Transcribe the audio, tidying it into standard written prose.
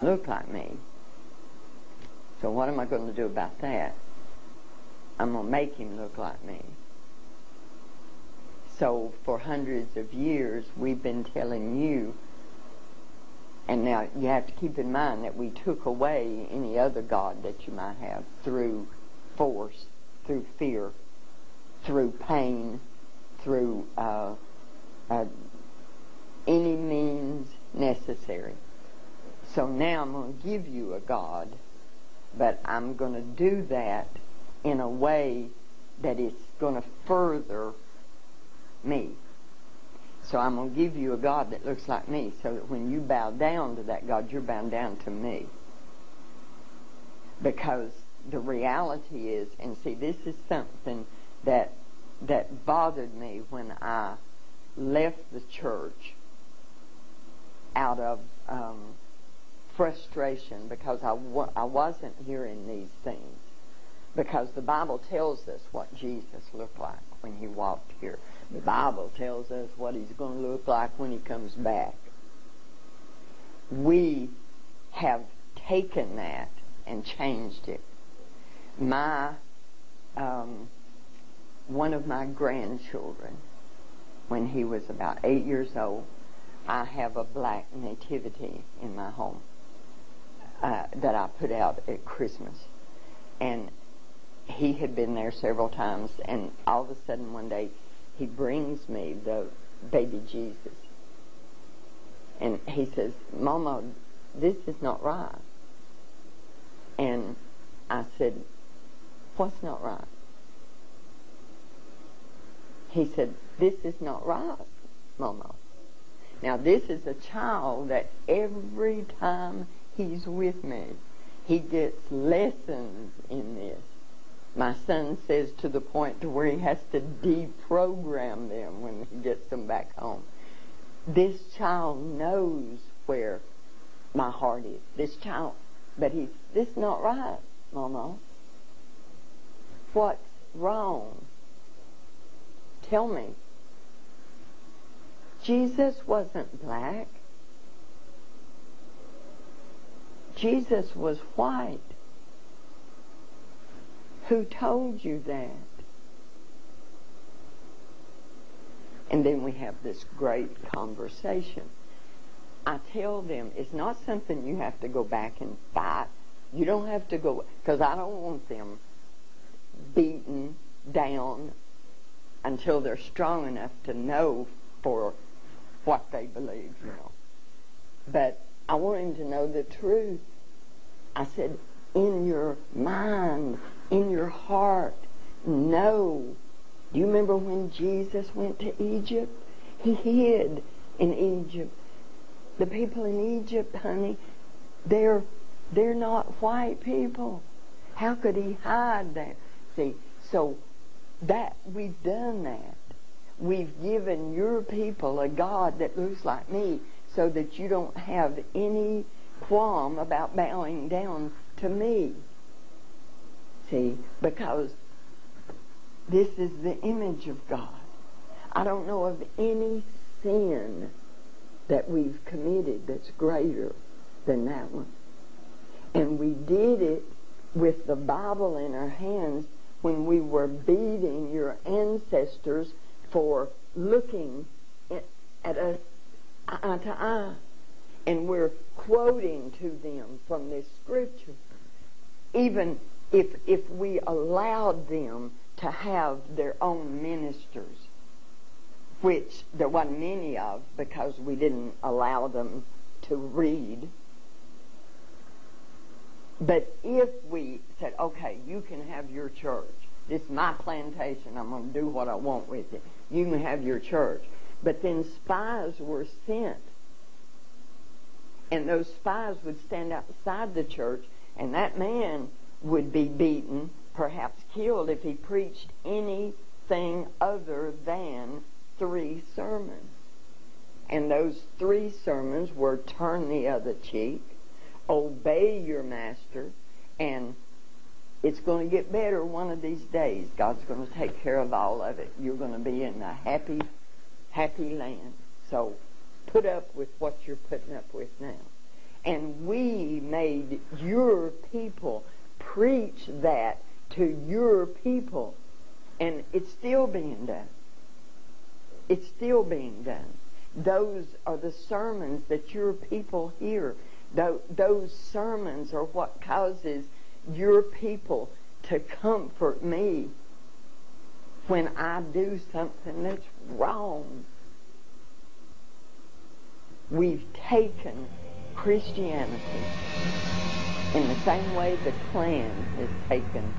look like me. So what am I going to do about that? I'm going to make him look like me. So for hundreds of years, we've been telling you, and now you have to keep in mind that we took away any other god that you might have through force, through fear, through pain, through any means necessary. So now I'm going to give you a God, but I'm going to do that in a way that it's going to further me. So I'm going to give you a God that looks like me, so that when you bow down to that God, you're bowing down to me. Because the reality is, and see, this is something that bothered me when I left the church out of frustration, because I wasn't hearing these things. Because the Bible tells us what Jesus looked like when he walked here. The Bible tells us what he's going to look like when he comes back. We have taken that and changed it. One of my grandchildren, when he was about 8 years old, I have a black nativity in my home that I put out at Christmas. And he had been there several times, and all of a sudden one day he brings me the baby Jesus. And he says, "Mama, this is not right." And I said, "What's not right?" He said, "This is not right, Mama." Now this is a child that every time he's with me, he gets lessons in this. My son says to the point to where he has to deprogram them when he gets them back home. This child knows where my heart is. This child, but this is not right, Mama. What's wrong? Tell me. Jesus wasn't black. Jesus was white. Who told you that? And then we have this great conversation. I tell them it's not something you have to go back and fight. You don't have to go, because I don't want them beaten down until they're strong enough to know for what they believe, you know. But I want him to know the truth. I said, in your mind, in your heart, know. Do you remember when Jesus went to Egypt? He hid in Egypt. The people in Egypt, honey, they're not white people. How could he hide there? See, so that we've done that. We've given your people a God that looks like me, so that you don't have any qualm about bowing down to me. See, because this is the image of God. I don't know of any sin that we've committed that's greater than that one. And we did it with the Bible in our hands when we were beating your ancestors for looking at us eye to eye. And we're quoting to them from this scripture. Even if we allowed them to have their own ministers, which there wasn't many of because we didn't allow them to read. But if we said, okay, you can have your church. This is my plantation. I'm going to do what I want with it. You can have your church. But then spies were sent. And those spies would stand outside the church, and that man would be beaten, perhaps killed, if he preached anything other than 3 sermons. And those 3 sermons were turn the other cheek, obey your master, and it's going to get better one of these days. God's going to take care of all of it. You're going to be in a happy, happy land. So put up with what you're putting up with now. And we made your people preach that to your people. And it's still being done. It's still being done. Those are the sermons that your people hear. Those sermons are what causes your people to comfort me when I do something that's wrong. We've taken Christianity in the same way the Klan has taken